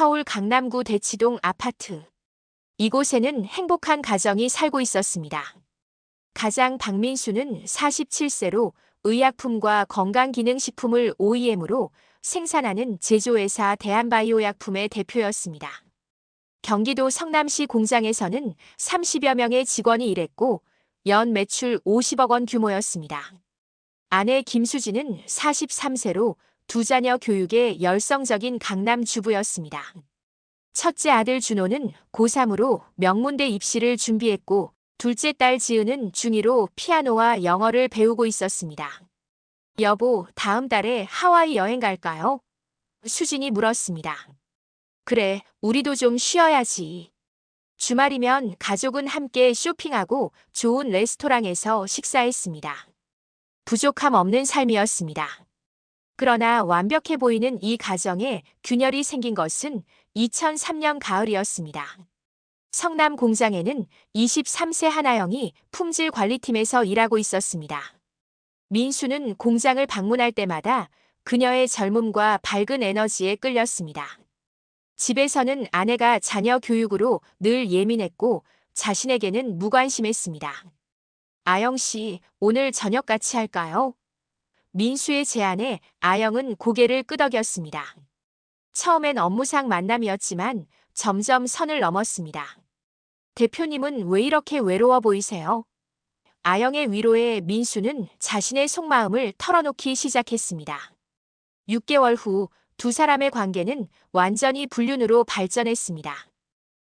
서울 강남구 대치동 아파트. 이곳에는 행복한 가정이 살고 있었습니다. 가장 박민수는 47세로 의약품과 건강기능식품을 OEM으로 생산하는 제조회사 대한바이오약품의 대표였습니다. 경기도 성남시 공장에서는 30여 명의 직원이 일했고 연 매출 50억 원 규모였습니다. 아내 김수진은 43세로 두 자녀 교육에 열성적인 강남 주부였습니다. 첫째 아들 준호는 고3으로 명문대 입시를 준비했고 둘째 딸 지은은 중2로 피아노와 영어를 배우고 있었습니다. 여보, 다음 달에 하와이 여행 갈까요? 수진이 물었습니다. 그래, 우리도 좀 쉬어야지. 주말이면 가족은 함께 쇼핑하고 좋은 레스토랑에서 식사했습니다. 부족함 없는 삶이었습니다. 그러나 완벽해 보이는 이 가정에 균열이 생긴 것은 2003년 가을이었습니다. 성남 공장에는 23세 하나영이 품질 관리팀에서 일하고 있었습니다. 민수는 공장을 방문할 때마다 그녀의 젊음과 밝은 에너지에 끌렸습니다. 집에서는 아내가 자녀 교육으로 늘 예민했고 자신에게는 무관심했습니다. 아영 씨, 오늘 저녁 같이 할까요? 민수의 제안에 아영은 고개를 끄덕였습니다. 처음엔 업무상 만남이었지만 점점 선을 넘었습니다. 대표님은 왜 이렇게 외로워 보이세요? 아영의 위로에 민수는 자신의 속마음을 털어놓기 시작했습니다. 6개월 후 두 사람의 관계는 완전히 불륜으로 발전했습니다.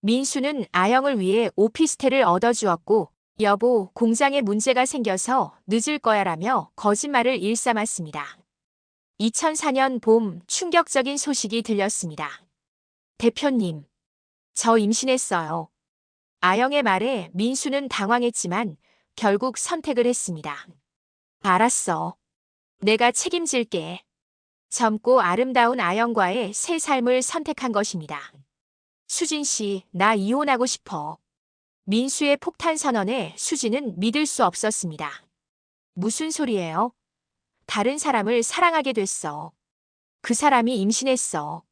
민수는 아영을 위해 오피스텔을 얻어주었고 여보, 공장에 문제가 생겨서 늦을 거야라며 거짓말을 일삼았습니다. 2004년 봄 충격적인 소식이 들렸습니다. 대표님, 저 임신했어요. 아영의 말에 민수는 당황했지만 결국 선택을 했습니다. 알았어. 내가 책임질게. 젊고 아름다운 아영과의 새 삶을 선택한 것입니다. 수진 씨, 나 이혼하고 싶어. 민수의 폭탄 선언에 수진은 믿을 수 없었습니다. 무슨 소리예요? 다른 사람을 사랑하게 됐어. 그 사람이 임신했어.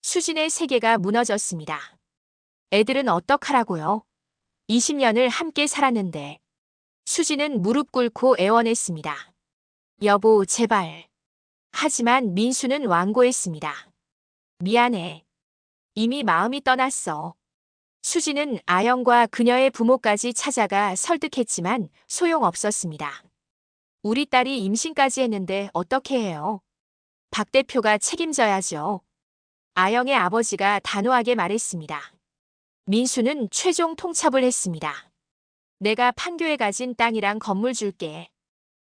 수진의 세계가 무너졌습니다. 애들은 어떡하라고요? 20년을 함께 살았는데. 수진은 무릎 꿇고 애원했습니다. 여보, 제발. 하지만 민수는 완고했습니다. 미안해. 이미 마음이 떠났어. 수진은 아영과 그녀의 부모까지 찾아가 설득했지만 소용없었습니다. 우리 딸이 임신까지 했는데 어떻게 해요? 박 대표가 책임져야죠. 아영의 아버지가 단호하게 말했습니다. 민수는 최종 통첩을 했습니다. 내가 판교에 가진 땅이랑 건물 줄게.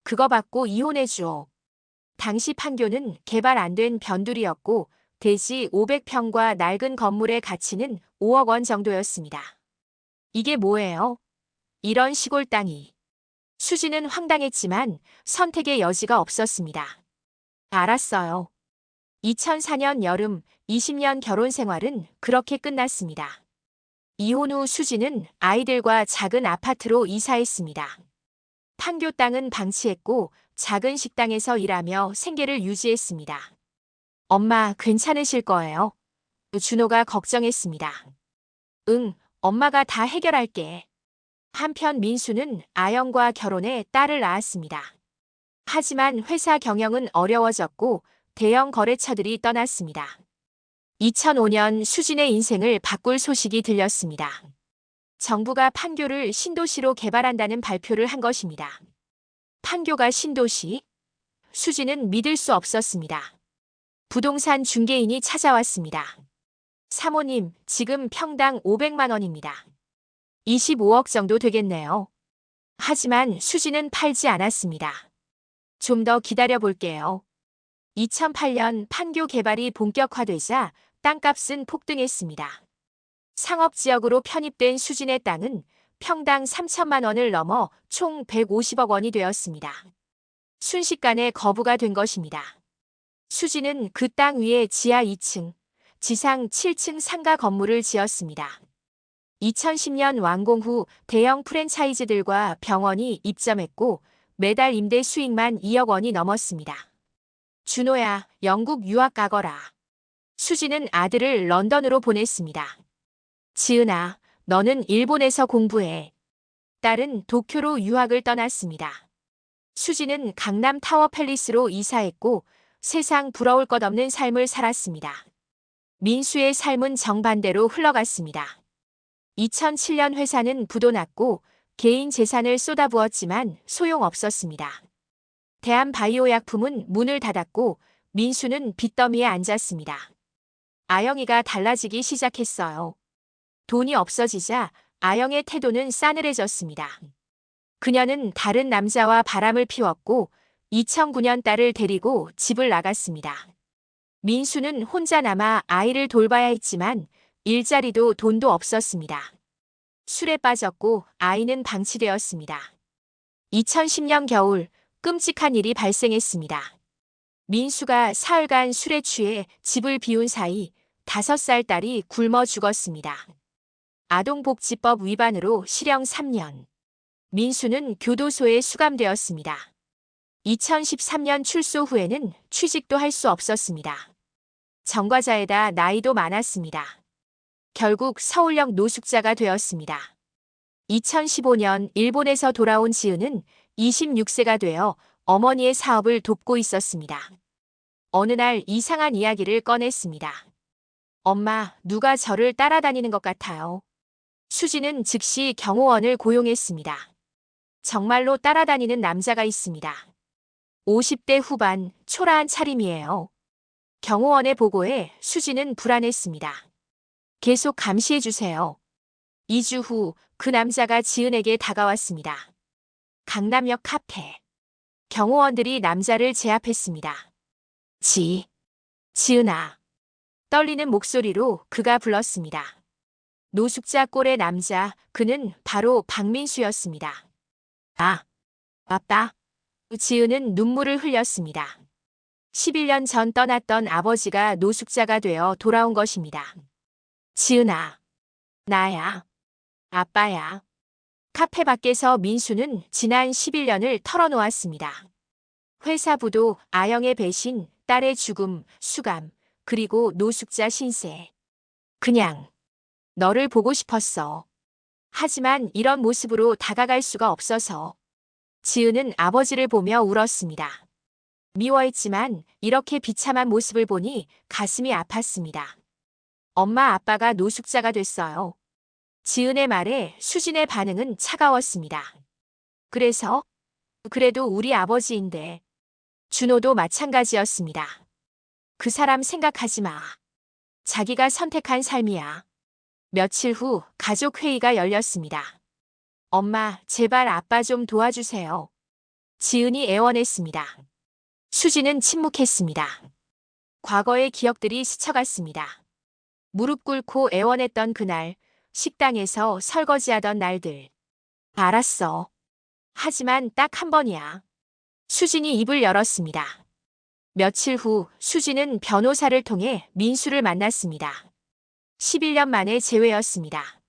그거 받고 이혼해줘. 당시 판교는 개발 안 된 변두리였고 대지 500평과 낡은 건물의 가치는 5억 원 정도였습니다. 이게 뭐예요? 이런 시골 땅이. 수지는 황당했지만 선택의 여지가 없었습니다. 알았어요. 2004년 여름 20년 결혼 생활은 그렇게 끝났습니다. 이혼 후 수지는 아이들과 작은 아파트로 이사했습니다. 판교 땅은 방치했고 작은 식당에서 일하며 생계를 유지했습니다. 엄마, 괜찮으실 거예요? 준호가 걱정했습니다. 응, 엄마가 다 해결할게. 한편 민수는 아영과 결혼해 딸을 낳았습니다. 하지만 회사 경영은 어려워졌고 대형 거래처들이 떠났습니다. 2005년 수진의 인생을 바꿀 소식이 들렸습니다. 정부가 판교를 신도시로 개발한다는 발표를 한 것입니다. 판교가 신도시? 수진은 믿을 수 없었습니다. 부동산 중개인이 찾아왔습니다. 사모님, 지금 평당 500만 원입니다. 25억 정도 되겠네요. 하지만 수진은 팔지 않았습니다. 좀 더 기다려 볼게요. 2008년 판교 개발이 본격화되자 땅값은 폭등했습니다. 상업지역으로 편입된 수진의 땅은 평당 3천만 원을 넘어 총 150억 원이 되었습니다. 순식간에 거부가 된 것입니다. 수진은 그 땅 위에 지하 2층, 지상 7층 상가 건물을 지었습니다. 2010년 완공 후 대형 프랜차이즈들과 병원이 입점했고 매달 임대 수익만 2억 원이 넘었습니다. 준호야, 영국 유학 가거라. 수지는 아들을 런던으로 보냈습니다. 지은아, 너는 일본에서 공부해. 딸은 도쿄로 유학을 떠났습니다. 수지는 강남 타워 팰리스로 이사했고 세상 부러울 것 없는 삶을 살았습니다. 민수의 삶은 정반대로 흘러갔습니다. 2007년 회사는 부도 났고 개인 재산을 쏟아부었지만 소용없었습니다. 대한바이오약품은 문을 닫았고 민수는 빚더미에 앉았습니다. 아영이가 달라지기 시작했어요. 돈이 없어지자 아영의 태도는 싸늘해졌습니다. 그녀는 다른 남자와 바람을 피웠고 2009년 딸을 데리고 집을 나갔습니다. 민수는 혼자 남아 아이를 돌봐야 했지만 일자리도 돈도 없었습니다. 술에 빠졌고 아이는 방치되었습니다. 2010년 겨울 끔찍한 일이 발생했습니다. 민수가 사흘간 술에 취해 집을 비운 사이 5살 딸이 굶어 죽었습니다. 아동복지법 위반으로 실형 3년. 민수는 교도소에 수감되었습니다. 2013년 출소 후에는 취직도 할 수 없었습니다. 전과자에다 나이도 많았습니다. 결국 서울역 노숙자가 되었습니다. 2015년 일본에서 돌아온 지은은 26세가 되어 어머니의 사업을 돕고 있었습니다. 어느 날 이상한 이야기를 꺼냈습니다. 엄마, 누가 저를 따라다니는 것 같아요. 수지는 즉시 경호원을 고용했습니다. 정말로 따라다니는 남자가 있습니다. 50대 후반 초라한 차림이에요. 경호원의 보고에 수지는 불안했습니다. 계속 감시해주세요. 2주 후 그 남자가 지은에게 다가왔습니다. 강남역 카페. 경호원들이 남자를 제압했습니다. 지은아. 떨리는 목소리로 그가 불렀습니다. 노숙자 꼴의 남자, 그는 바로 박민수였습니다. 아빠. 지은은 눈물을 흘렸습니다. 11년 전 떠났던 아버지가 노숙자가 되어 돌아온 것입니다. 지은아. 나야. 아빠야. 카페 밖에서 민수는 지난 11년을 털어놓았습니다. 회사 부도, 아영의 배신, 딸의 죽음, 수감, 그리고 노숙자 신세. 그냥 너를 보고 싶었어. 하지만 이런 모습으로 다가갈 수가 없어서. 지은은 아버지를 보며 울었습니다. 미워했지만 이렇게 비참한 모습을 보니 가슴이 아팠습니다. 엄마 아빠가 노숙자가 됐어요. 지은의 말에 수진의 반응은 차가웠습니다. 그래도 우리 아버지인데. 준호도 마찬가지였습니다. 그 사람 생각하지 마. 자기가 선택한 삶이야. 며칠 후 가족 회의가 열렸습니다. 엄마, 제발 아빠 좀 도와주세요. 지은이 애원했습니다. 수지는 침묵했습니다. 과거의 기억들이 스쳐갔습니다. 무릎 꿇고 애원했던 그날, 식당에서 설거지하던 날들. 알았어. 하지만 딱 한 번이야. 수진이 입을 열었습니다. 며칠 후 수진은 변호사를 통해 민수를 만났습니다. 11년 만에 재회였습니다.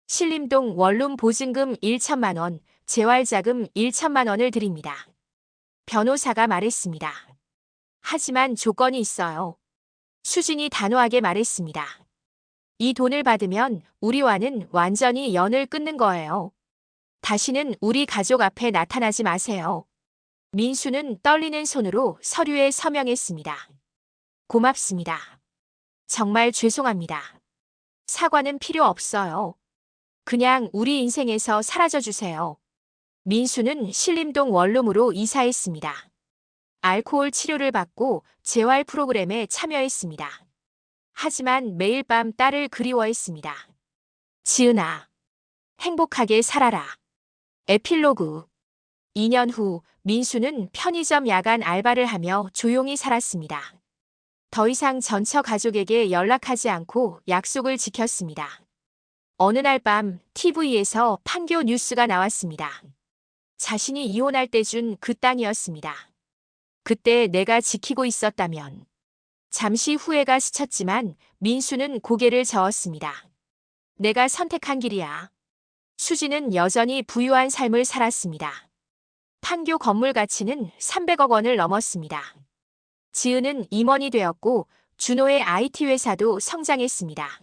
신림동 원룸 보증금 1천만 원, 재활자금 1천만 원을 드립니다. 변호사가 말했습니다. 하지만 조건이 있어요. 수진이 단호하게 말했습니다. 이 돈을 받으면 우리와는 완전히 연을 끊는 거예요. 다시는 우리 가족 앞에 나타나지 마세요. 민수는 떨리는 손으로 서류에 서명했습니다. 고맙습니다. 정말 죄송합니다. 사과는 필요 없어요. 그냥 우리 인생에서 사라져 주세요. 민수는 신림동 원룸으로 이사했습니다. 알코올 치료를 받고 재활 프로그램에 참여했습니다. 하지만 매일 밤 딸을 그리워했습니다. 지은아, 행복하게 살아라. 에필로그. 2년 후 민수는 편의점 야간 알바를 하며 조용히 살았습니다. 더 이상 전처 가족에게 연락하지 않고 약속을 지켰습니다. 어느 날 밤 TV에서 판교 뉴스가 나왔습니다. 자신이 이혼할 때 준 그 땅이었습니다. 그때 내가 지키고 있었다면. 잠시 후회가 스쳤지만 민수는 고개를 저었습니다. 내가 선택한 길이야. 수지는 여전히 부유한 삶을 살았습니다. 판교 건물 가치는 300억 원을 넘었습니다. 지은은 임원이 되었고 준호의 IT 회사도 성장했습니다.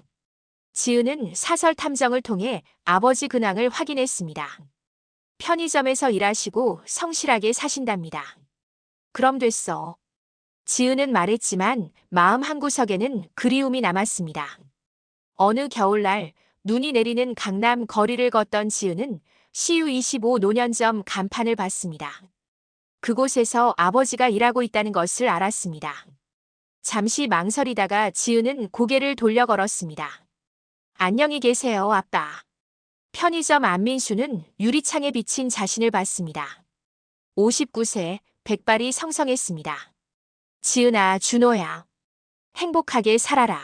지은은 사설 탐정을 통해 아버지 근황을 확인했습니다. 편의점에서 일하시고 성실하게 사신답니다. 그럼 됐어. 지은은 말했지만 마음 한구석에는 그리움이 남았습니다. 어느 겨울날 눈이 내리는 강남 거리를 걷던 지은은 CU25 노년점 간판을 봤습니다. 그곳에서 아버지가 일하고 있다는 것을 알았습니다. 잠시 망설이다가 지은은 고개를 돌려 걸었습니다. 안녕히 계세요, 아빠. 편의점 안민수는 유리창에 비친 자신을 봤습니다. 59세, 백발이 성성했습니다. 지은아, 준호야. 행복하게 살아라.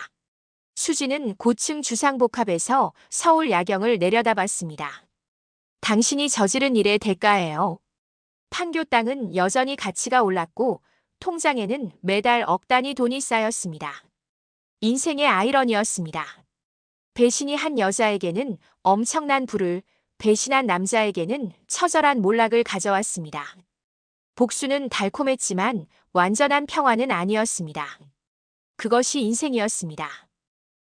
수지는 고층 주상복합에서 서울 야경을 내려다봤습니다. 당신이 저지른 일의 대가예요. 판교 땅은 여전히 가치가 올랐고 통장에는 매달 억 단위 돈이 쌓였습니다. 인생의 아이러니였습니다. 배신이 한 여자에게는 엄청난 부를, 배신한 남자에게는 처절한 몰락을 가져왔습니다. 복수는 달콤했지만 완전한 평화는 아니었습니다. 그것이 인생이었습니다.